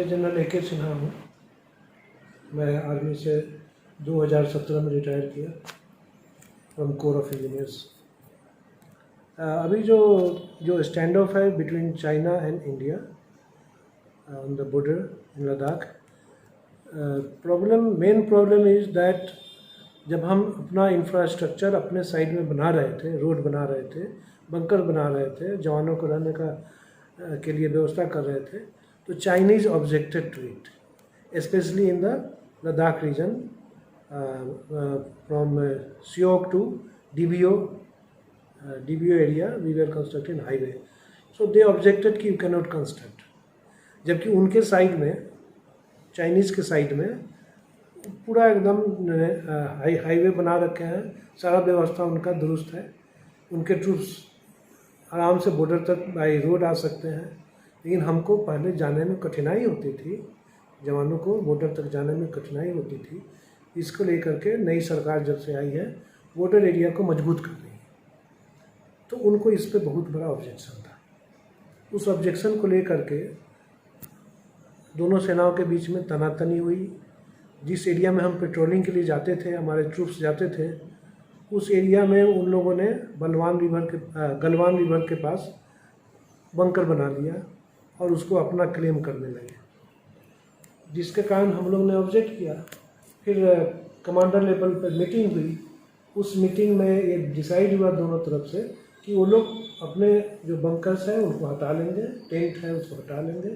General A K. Sinha हूँ। मैं army से 2017 में रिटायर किया फ्रॉम कोर ऑफ इंजीनियर्स। अभी जो स्टैंड ऑफ है between China and India on the border in Ladakh, main problem is that जब हम अपना इंफ्रास्ट्रक्चर अपने साइड में बना रहे थे, रोड बना रहे थे, बंकर बना रहे थे, जवानों को रहने के लिए व्यवस्था कर रहे थे, तो Chinese objected to it, especially in the Ladakh region, from Siok to DBO area, we were constructing highway. So they objected कि you cannot construct. जबकि उनके साइड में, चाइनीज़ के साइड में पूरा एकदम हाईवे बना रखे हैं, सारा व्यवस्था उनका दुरुस्त है, उनके ट्रूप्स आराम से बॉर्डर तक बाई रोड आ सकते हैं। लेकिन हमको पहले जाने में कठिनाई होती थी, जवानों को बॉर्डर तक जाने में कठिनाई होती थी। इसको लेकर के नई सरकार जब से आई है, बॉर्डर एरिया को मजबूत कर रही है, तो उनको इस पे बहुत बड़ा ऑब्जेक्शन था। उस ऑब्जेक्शन को लेकर के दोनों सेनाओं के बीच में तनातनी हुई। जिस एरिया में हम पेट्रोलिंग के लिए जाते थे, हमारे ट्रूप्स जाते थे, उस एरिया में उन लोगों ने गलवान रिवर के पास बंकर बना लिया और उसको अपना क्लेम करने लगे, जिसके कारण हम लोग ने ऑब्जेक्ट किया। फिर कमांडर लेवल पर मीटिंग हुई। उस मीटिंग में ये डिसाइड हुआ दोनों तरफ से कि वो लोग अपने जो बंकर्स हैं उनको हटा लेंगे, टेंट है उसको हटा लेंगे,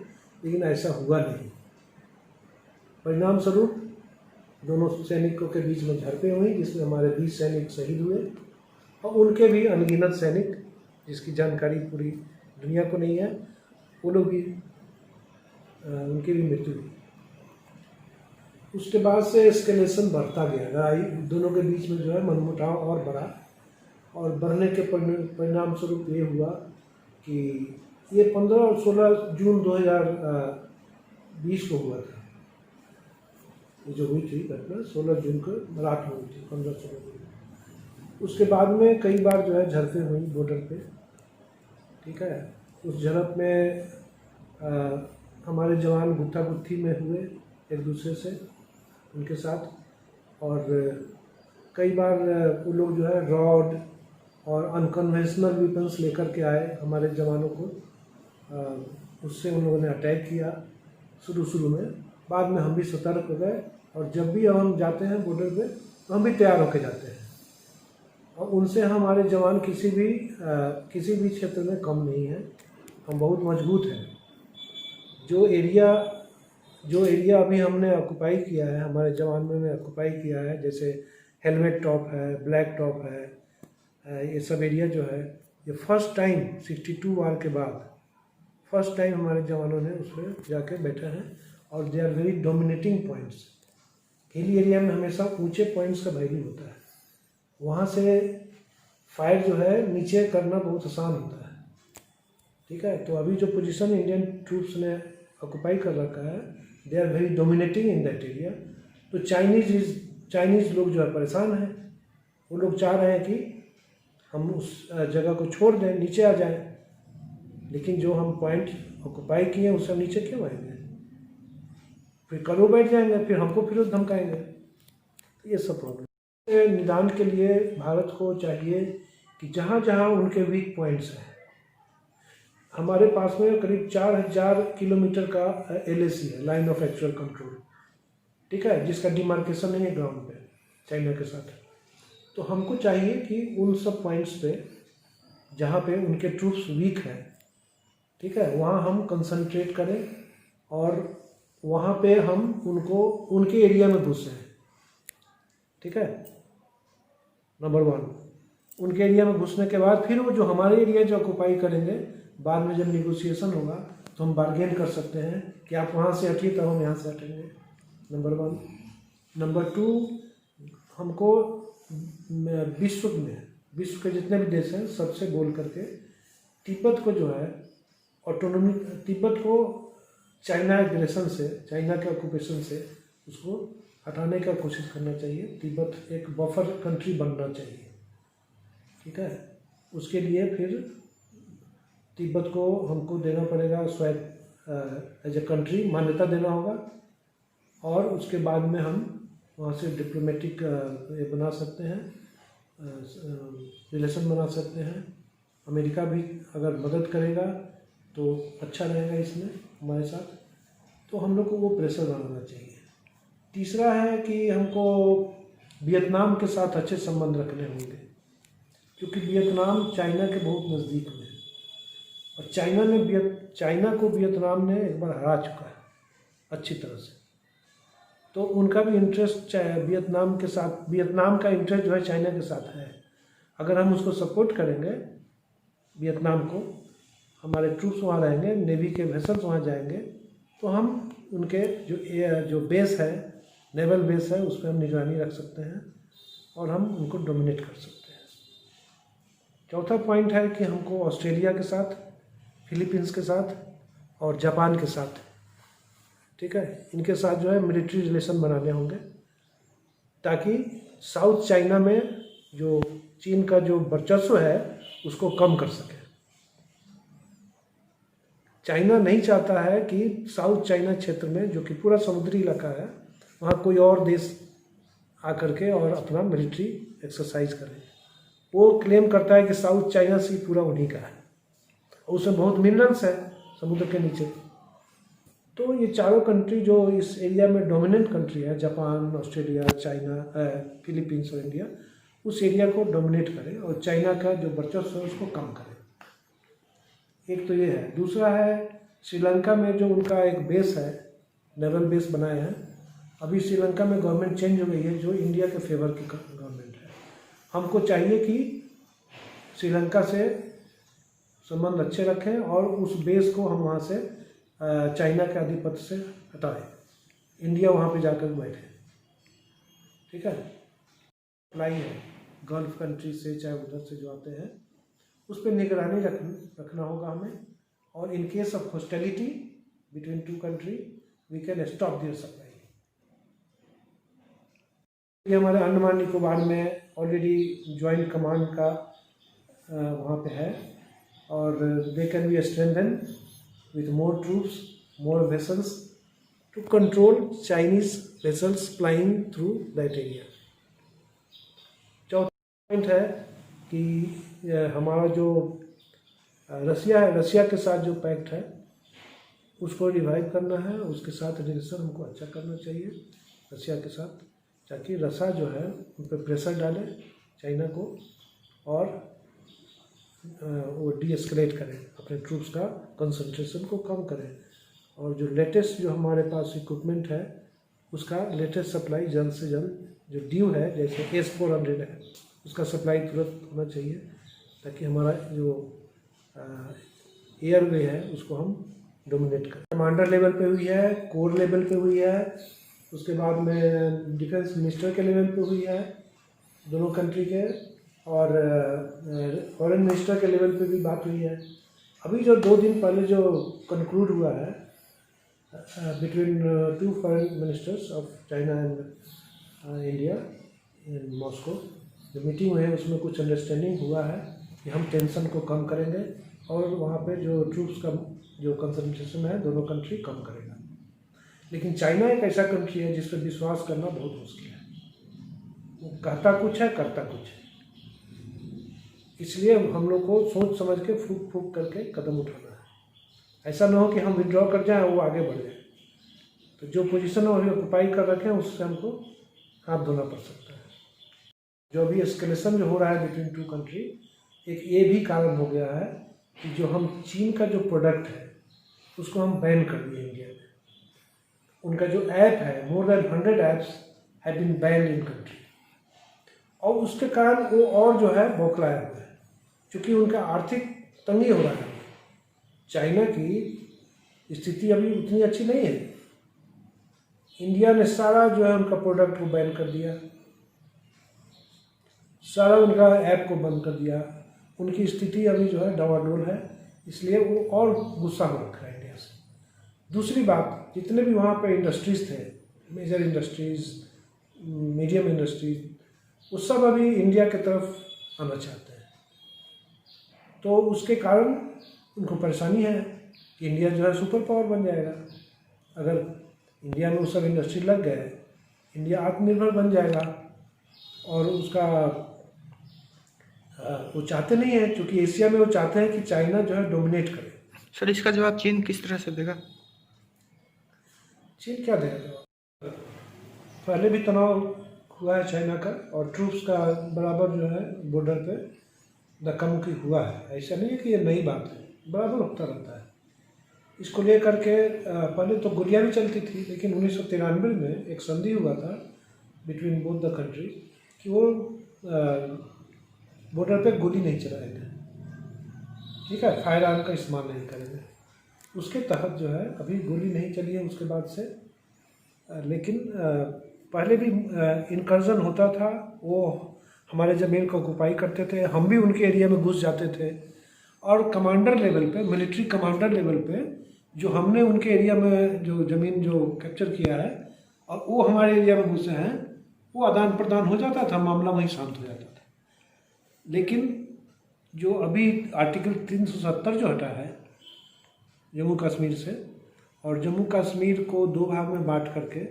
लेकिन ऐसा हुआ नहीं। परिणाम स्वरूप दोनों सैनिकों के बीच में झड़पें हुई, जिसमें हमारे 20 सैनिक शहीद हुए और उनके भी अनगिनत सैनिक, जिसकी जानकारी पूरी दुनिया को नहीं है, वो लोग भी उनकी भी मृत्यु हुई। उसके बाद से एस्केलेशन बढ़ता गया, लड़ाई दोनों के बीच में जो है मनमुटाव और बढ़ा, और बढ़ने के परिणाम स्वरूप ये हुआ कि ये 15 और 16 जून 2020 को हुआ था। ये जो हुई थी घटना 16 जून को मराठ में हुई थी, 15-16 जून। उसके बाद में कई बार जो है झड़पें हुई बॉर्डर पे, ठीक है। उस झड़प में हमारे जवान गुत्थागुत्थी में हुए एक दूसरे से, उनके साथ, और कई बार वो लोग जो है रॉड और अनकन्वेंशनल वेपन्स लेकर के आए हमारे जवानों को, उससे उन लोगों ने अटैक किया शुरू में। बाद में हम भी सतर्क हो गए, और जब भी हम जाते हैं बॉर्डर पे तो हम भी तैयार होकर जाते हैं, और उनसे हमारे जवान किसी भी क्षेत्र में कम नहीं है। हम बहुत मजबूत हैं। जो एरिया अभी हमने ऑक्युपाई किया है, हमारे जवानों ने ऑक्युपाई किया है, जैसे हेलमेट टॉप है, ब्लैक टॉप है, ये सब एरिया जो है, ये फर्स्ट टाइम 62 वार के बाद फर्स्ट टाइम हमारे जवानों ने उसमें जाके बैठे हैं, और they are very dominating points. Hilly area में हमेशा ऊंचे पॉइंट्स का वैल्यू होता है, वहाँ से फायर जो है नीचे करना बहुत आसान होता है, ठीक है। तो अभी जो पोजीशन इंडियन ट्रूप्स ने ऑक्युपाई कर रखा है, they are very dominating in that area. तो चाइनीज़ लोग जो है परेशान हैं, वो लोग चाह रहे हैं कि हम उस जगह को छोड़ दें, नीचे आ जाएं, लेकिन जो हम पॉइंट ऑक्युपाई किए हैं उससे नीचे क्यों आएंगे? फिर कल वो बैठ जाएंगे, फिर हमको फिर धमकाएंगे। ये सब प्रॉब्लम। निदान के लिए भारत को चाहिए कि जहाँ जहाँ उनके वीक पॉइंट्स हैं, हमारे पास में करीब 4000 किलोमीटर का LAC है, लाइन ऑफ एक्चुअल कंट्रोल, ठीक है, जिसका डिमार्केशन नहीं है ग्राउंड पे चाइना के साथ। तो हमको चाहिए कि उन सब पॉइंट्स पे जहाँ पे उनके ट्रूप्स वीक हैं, ठीक है, वहाँ हम कंसंट्रेट करें, और वहाँ पे हम उनको उनके एरिया में घुसें, ठीक है। नंबर 1, उनके एरिया में घुसने के बाद फिर वो जो हमारे एरिया जो ऑक्युपाई करेंगे, बाद में जब निगोशिएशन होगा तो हम बार्गेन कर सकते हैं कि आप वहाँ से हटिए तब हम यहाँ से हटेंगे। नंबर 1। नंबर 2, हमको विश्व के जितने भी देश हैं सबसे बोल करके तिब्बत को जो है ऑटोनॉमी, तिब्बत को चाइना एग्रेशन से, चाइना के ऑक्यूपेशन से उसको हटाने का कोशिश करना चाहिए। तिब्बत एक बफर कंट्री बनना चाहिए, ठीक है। उसके लिए फिर तिब्बत को हमको देना पड़ेगा एज ए कंट्री मान्यता देना होगा, और उसके बाद में हम वहाँ से डिप्लोमेटिक ये बना सकते हैं, रिलेशन बना सकते हैं। अमेरिका भी अगर मदद करेगा तो अच्छा रहेगा इसमें हमारे साथ, तो हम लोग को वो प्रेशर बनाना चाहिए। तीसरा है कि हमको वियतनाम के साथ अच्छे संबंध रखने होंगे, क्योंकि वियतनाम चाइना के बहुत नज़दीक में है, और चाइना को वियतनाम ने एक बार हरा चुका है अच्छी तरह से। तो उनका भी इंटरेस्ट वियतनाम के साथ, वियतनाम का इंटरेस्ट जो है चाइना के साथ है। अगर हम उसको सपोर्ट करेंगे वियतनाम को, हमारे ट्रूप्स वहाँ रहेंगे, नेवी के वेसल्स वहाँ जाएंगे, तो हम उनके जो बेस है, नेवल बेस है, उस पर हम निगरानी रख सकते हैं और हम उनको डोमिनेट कर सकते हैं। चौथा पॉइंट है कि हमको ऑस्ट्रेलिया के साथ, फिलीपींस के साथ और जापान के साथ, ठीक है, इनके साथ जो है मिलिट्री रिलेशन बनाने होंगे, ताकि साउथ चाइना में जो चीन का जो वर्चस्व है उसको कम कर सके। चाइना नहीं चाहता है कि साउथ चाइना क्षेत्र में, जो कि पूरा समुद्री इलाका है, वहाँ कोई और देश आकर के और अपना मिलिट्री एक्सरसाइज करे। वो क्लेम करता है कि साउथ चाइना सी पूरा उन्हीं का है, और उसमें बहुत मिनरल्स है समुद्र के नीचे। तो ये चारों कंट्री जो इस एरिया में डोमिनेंट कंट्री है, जापान, ऑस्ट्रेलिया, चाइना, फिलीपींस और इंडिया, उस एरिया को डोमिनेट करें और चाइना का जो वर्चस्व है उसको कम करें। एक तो ये है। दूसरा है श्रीलंका में जो उनका एक बेस है, नेवल बेस बनाए हैं। अभी श्रीलंका में गवर्नमेंट चेंज हो गई है, जो इंडिया के फेवर की गवर्नमेंट है। हमको चाहिए कि श्रीलंका से संबंध अच्छे रखें और उस बेस को हम वहाँ से चाइना के आधिपत्य से हटाएं, इंडिया वहाँ पे जाकर बैठे, ठीक है। सप्लाई है गल्फ कंट्री से, चाहे उधर से जो आते हैं, उस पर निगरानी रखना होगा हमें, और in case of hostility between two country we can stop their supply. ये हमारे अंडमान निकोबार में ऑलरेडी ज्वाइंट कमांड का वहाँ पे है, और they can be strengthen with more troops, more vessels to control Chinese vessels flying through that area. चौथा point है कि हमारा जो रसिया है, रसिया के साथ जो पैक्ट है उसको रिवाइव करना है, उसके साथ रिलेशन हमको अच्छा करना चाहिए रसिया के साथ, ताकि रसिया जो है उन पर प्रेशर डाले चाइना को, और वो डीएस्केलेट करें, अपने ट्रूप्स का कंसंट्रेशन को कम करें, और जो लेटेस्ट जो हमारे पास इक्विपमेंट है उसका लेटेस्ट सप्लाई जल्द से जल्द, जो ड्यू है जैसे S-400 है, उसका सप्लाई तुरंत होना चाहिए, ताकि हमारा जो एयरवे है उसको हम डोमिनेट करें। कमांडर लेवल पे हुई है, कोर लेवल पे हुई है, उसके बाद में डिफेंस मिनिस्टर के लेवल पे हुई है दोनों कंट्री के, और फॉरेन मिनिस्टर के लेवल पे भी बात हुई है। अभी जो 2 दिन पहले जो कंक्लूड हुआ है between 2 foreign ministers of China and India in Moscow, जो मीटिंग हुई है उसमें कुछ अंडरस्टैंडिंग हुआ है कि हम टेंशन को कम करेंगे, और वहाँ पे जो ट्रूप्स का जो कंसंट्रेशन है दोनों कंट्री कम करेगा। लेकिन चाइना एक ऐसा कंट्री है जिस पर विश्वास करना बहुत मुश्किल है, वो कहता कुछ है करता कुछ है, इसलिए हम लोग को सोच समझ के फूक फूक करके कदम उठाना है। ऐसा ना हो कि हम विड्रॉ कर जाएं और वो आगे बढ़ जाए। तो जो पोजीशन अभी ऑक्युपाई कर रखे हैं उससे हमको हाथ धोना पड़ सकता है। जो अभी एस्केलेशन जो हो रहा है बिटवीन टू कंट्री, एक ये भी कारण हो गया है कि जो हम चीन का जो प्रोडक्ट है उसको हम बैन कर दिए इंडिया में। उनका जो ऐप है, more than 100 apps have been banned in country, और उसके कारण वो और जो है बौखलाया हुआ है, क्योंकि उनका आर्थिक तंगी हो रहा है। चाइना की स्थिति अभी उतनी अच्छी नहीं है। इंडिया ने सारा जो है उनका प्रोडक्ट को बैन कर दिया, सारा उनका ऐप को बंद कर दिया, उनकी स्थिति अभी जो है डावाडोल है, इसलिए वो और गुस्सा में रखा है इंडिया से। दूसरी बात, जितने भी वहाँ पे इंडस्ट्रीज़ थे, मेजर इंडस्ट्रीज़, मीडियम इंडस्ट्रीज, वो सब अभी इंडिया की तरफ आना चाहते हैं। तो उसके कारण उनको परेशानी है कि इंडिया जो है सुपर पावर बन जाएगा। अगर इंडिया में वो सब इंडस्ट्री लग गए, इंडिया आत्मनिर्भर बन जाएगा। और उसका वो चाहते नहीं है, क्योंकि एशिया में वो चाहते हैं कि चाइना जो है डोमिनेट करे। सर, इसका जवाब चीन किस तरह से देगा? चीन क्या देगा जवाब? पहले भी तनाव हुआ है चाइना का, और ट्रूप्स का बराबर जो है बॉर्डर पे धक्का-मुक्की हुआ है। ऐसा नहीं है कि ये नई बात है, बराबर होता रहता है। इसको लेकर के पहले तो गोलियां भी चलती थी, लेकिन 1993 में एक संधि हुआ था बिटवीन बोथ द कंट्री कि वो बॉर्डर पे गोली नहीं चलाएंगे, ठीक है, फायर आर्म का इस्तेमाल नहीं करेंगे। उसके तहत जो है अभी गोली नहीं चली है उसके बाद से, लेकिन पहले भी इनकर्जन होता था। वो हमारे ज़मीन को ऑक्युपाई करते थे, हम भी उनके एरिया में घुस जाते थे। और कमांडर लेवल पे, मिलिट्री कमांडर लेवल पे जो हमने उनके एरिया में जो ज़मीन जो कैप्चर किया है और वो हमारे एरिया में घुसे हैं, वो आदान प्रदान हो जाता था, मामला वहीं शांत हो जाता था। लेकिन जो अभी आर्टिकल 370 जो हटा है जम्मू कश्मीर से, और जम्मू कश्मीर को 2 भाग में बांट करके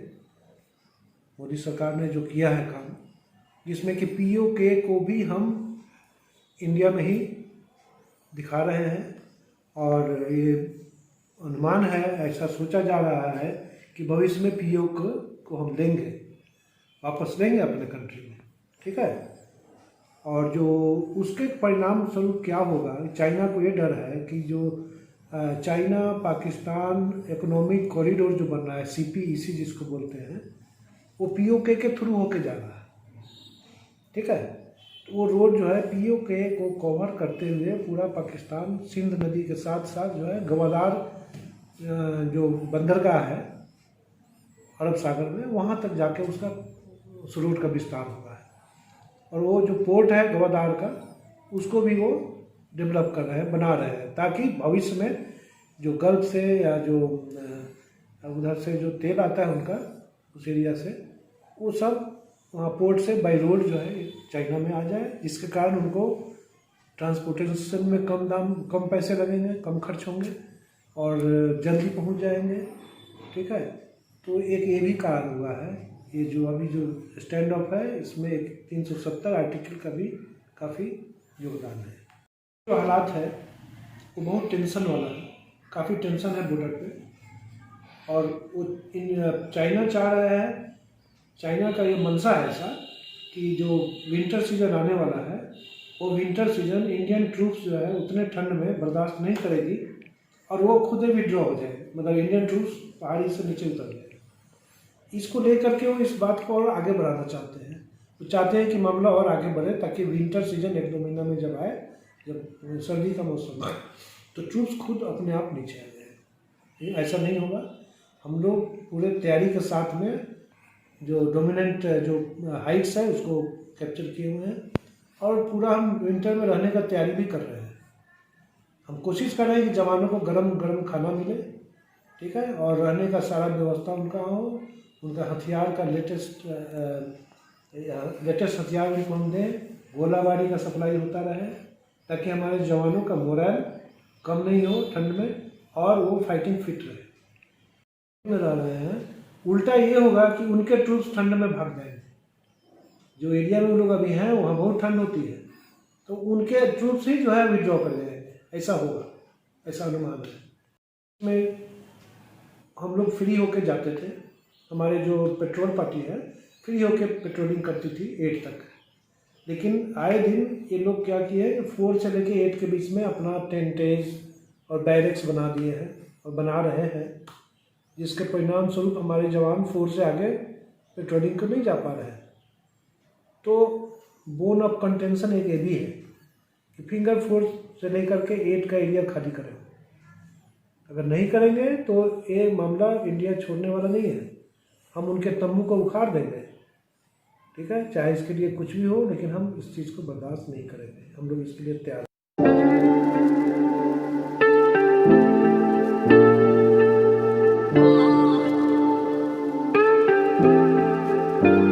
मोदी सरकार ने जो किया है काम, जिसमें कि POK को भी हम इंडिया में ही दिखा रहे हैं। और ये अनुमान है, ऐसा सोचा जा रहा है कि भविष्य में POK को हम लेंगे, वापस लेंगे अपने कंट्री में, ठीक है। और जो उसके परिणाम स्वरूप क्या होगा, चाइना को ये डर है कि जो चाइना पाकिस्तान इकोनॉमिक कॉरिडोर जो बन रहा है, CPEC जिसको बोलते हैं, वो POK के थ्रू होके जा रहा है, ठीक है। तो वो रोड जो है POK को कवर करते हुए पूरा पाकिस्तान सिंध नदी के साथ साथ जो है गवादार जो बंदरगाह है अरब सागर में, वहाँ तक जाके उसका उस रोड का विस्तार हुआ है। और वो जो पोर्ट है गवादार का, उसको भी वो डेवलप कर रहे हैं, बना रहे हैं, ताकि भविष्य में जो गल्फ से या जो उधर से जो तेल आता है उनका उस एरिया से, वो सब वहाँ पोर्ट से बाई रोड जो है चाइना में आ जाए, जिसके कारण उनको ट्रांसपोर्टेशन में कम पैसे लगेंगे, कम खर्च होंगे और जल्दी पहुँच जाएंगे, ठीक है। तो एक ये भी कारण हुआ है। ये जो अभी जो स्टैंड ऑफ है, इसमें एक 370 आर्टिकल का भी काफ़ी योगदान है। जो हालात है वो बहुत टेंशन वाला है, काफ़ी टेंशन है बॉर्डर पे। और वो चाइना चाह रहा है, चाइना का ये मंशा है ऐसा कि जो विंटर सीजन आने वाला है, वो विंटर सीजन इंडियन ट्रूप्स जो है उतने ठंड में बर्दाश्त नहीं करेगी और वो खुद ही विड्रॉ हो जाए, मतलब इंडियन ट्रूप्स पहाड़ी से नीचे उतर जाए। इसको लेकर के वो इस बात को और आगे बढ़ाना चाहते हैं। वो चाहते हैं कि मामला और आगे बढ़े, ताकि विंटर सीजन 1-2 महीना में जब आए, जब सर्दी का मौसम है, तो ट्रूप्स खुद अपने आप नीचे आ जाए। ऐसा नहीं होगा। हम लोग पूरे तैयारी के साथ में जो डोमिनेंट जो हाइट्स है उसको कैप्चर किए हुए हैं, और पूरा हम विंटर में रहने का तैयारी भी कर रहे हैं। हम कोशिश कर रहे हैं कि जवानों को गरम गरम खाना मिले, ठीक है, और रहने का सारा व्यवस्था उनका हो, उनका हथियार का लेटेस्ट हथियार उनको हम दें, गोलाबारी का सप्लाई होता रहे, ताकि हमारे जवानों का मोरल कम नहीं हो ठंड में और वो फाइटिंग फिट रहे। में रह रहे हैं, उल्टा ये होगा कि उनके ट्रूप्स ठंड में भाग जाएंगे। जो एरिया में लोग अभी हैं वहाँ बहुत ठंड होती है, तो उनके ट्रूप्स ही जो है विड्रॉ कर जाएंगे, ऐसा होगा, ऐसा अनुमान है। इसमें हम लोग फ्री होके जाते थे, हमारे जो पेट्रोल पार्टी है फ्री होके पेट्रोलिंग करती थी 8 तक। लेकिन आए दिन ये लोग क्या किए, 4 से लेके 8 के बीच में अपना टेंटेज और बैरक्स बना दिए हैं और बना रहे हैं, जिसके परिणाम स्वरूप हमारे जवान 4 से आगे पेट्रोलिंग को नहीं जा पा रहे हैं। तो बोन ऑफ कंटेंशन एक ये भी है कि फिंगर 4 से लेकर के 8 का एरिया खाली करें। अगर नहीं करेंगे तो ये मामला इंडिया छोड़ने वाला नहीं है, हम उनके तंबू को उखाड़ देंगे, ठीक है, चाहे इसके लिए कुछ भी हो, लेकिन हम इस चीज़ को बर्दाश्त नहीं करेंगे। हम लोग इसके लिए तैयार